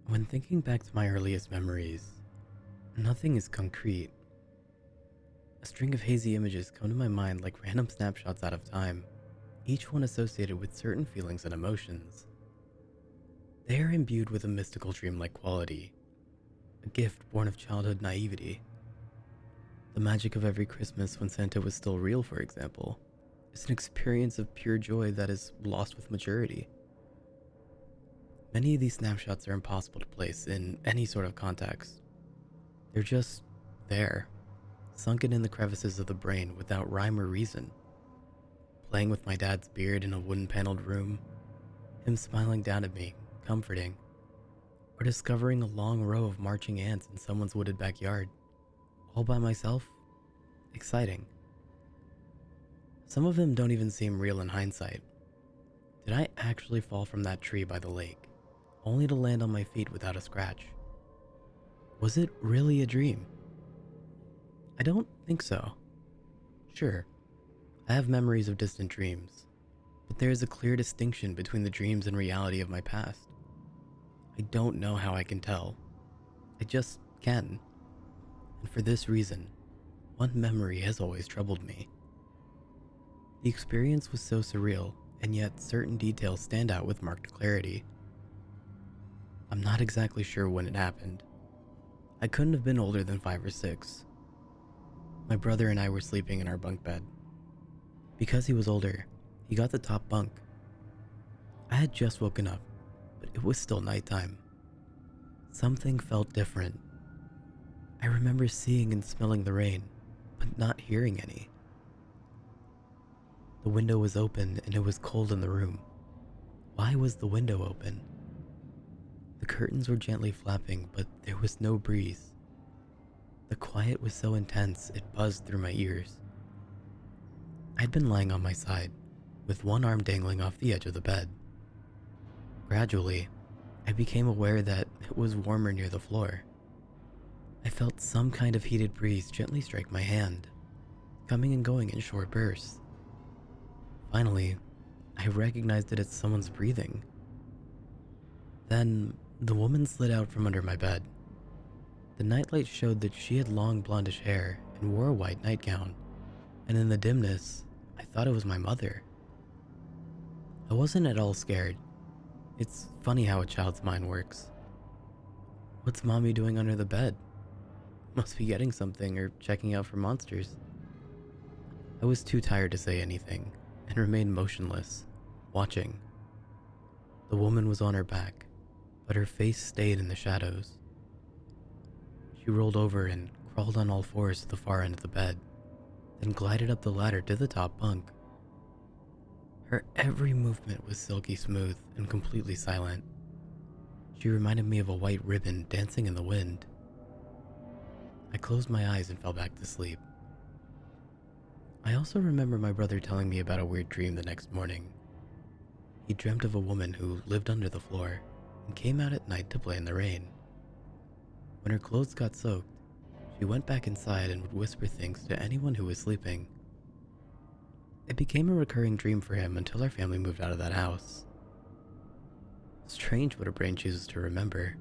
When thinking back to my earliest memories, nothing is concrete. A string of hazy images come to my mind like random snapshots out of time, each one associated with certain feelings and emotions. They are imbued with a mystical dreamlike quality, a gift born of childhood naivety. The magic of every Christmas when Santa was still real, for example, is an experience of pure joy that is lost with maturity. Many of these snapshots are impossible to place in any sort of context. They're just there, sunken in the crevices of the brain without rhyme or reason. Playing with my dad's beard in a wooden paneled room, him smiling down at me, comforting, or discovering a long row of marching ants in someone's wooded backyard, all by myself, exciting. Some of them don't even seem real in hindsight. Did I actually fall from that tree by the lake, only to land on my feet without a scratch? Was it really a dream? I don't think so. Sure, I have memories of distant dreams, but there is a clear distinction between the dreams and reality of my past. I don't know how I can tell. I just can. And for this reason, one memory has always troubled me. The experience was so surreal, and yet certain details stand out with marked clarity. I'm not exactly sure when it happened. I couldn't have been older than 5 or 6. My brother and I were sleeping in our bunk bed. Because he was older, he got the top bunk. I had just woken up, but it was still nighttime. Something felt different. I remember seeing and smelling the rain, but not hearing any. The window was open and it was cold in the room. Why was the window open? The curtains were gently flapping, but there was no breeze. The quiet was so intense it buzzed through my ears. I'd been lying on my side, with one arm dangling off the edge of the bed. Gradually, I became aware that it was warmer near the floor. I felt some kind of heated breeze gently strike my hand, coming and going in short bursts. Finally, I recognized it as someone's breathing. Then, the woman slid out from under my bed. The nightlight showed that she had long blondish hair and wore a white nightgown, and in the dimness, I thought it was my mother. I wasn't at all scared. It's funny how a child's mind works. What's mommy doing under the bed? Must be getting something or checking out for monsters. I was too tired to say anything and remained motionless, watching. The woman was on her back, but her face stayed in the shadows. She rolled over and crawled on all fours to the far end of the bed, then glided up the ladder to the top bunk. Her every movement was silky smooth and completely silent. She reminded me of a white ribbon dancing in the wind. I closed my eyes and fell back to sleep. I also remember my brother telling me about a weird dream the next morning. He dreamt of a woman who lived under the floor and came out at night to play in the rain. When her clothes got soaked, she went back inside and would whisper things to anyone who was sleeping. It became a recurring dream for him until our family moved out of that house. Strange what a brain chooses to remember.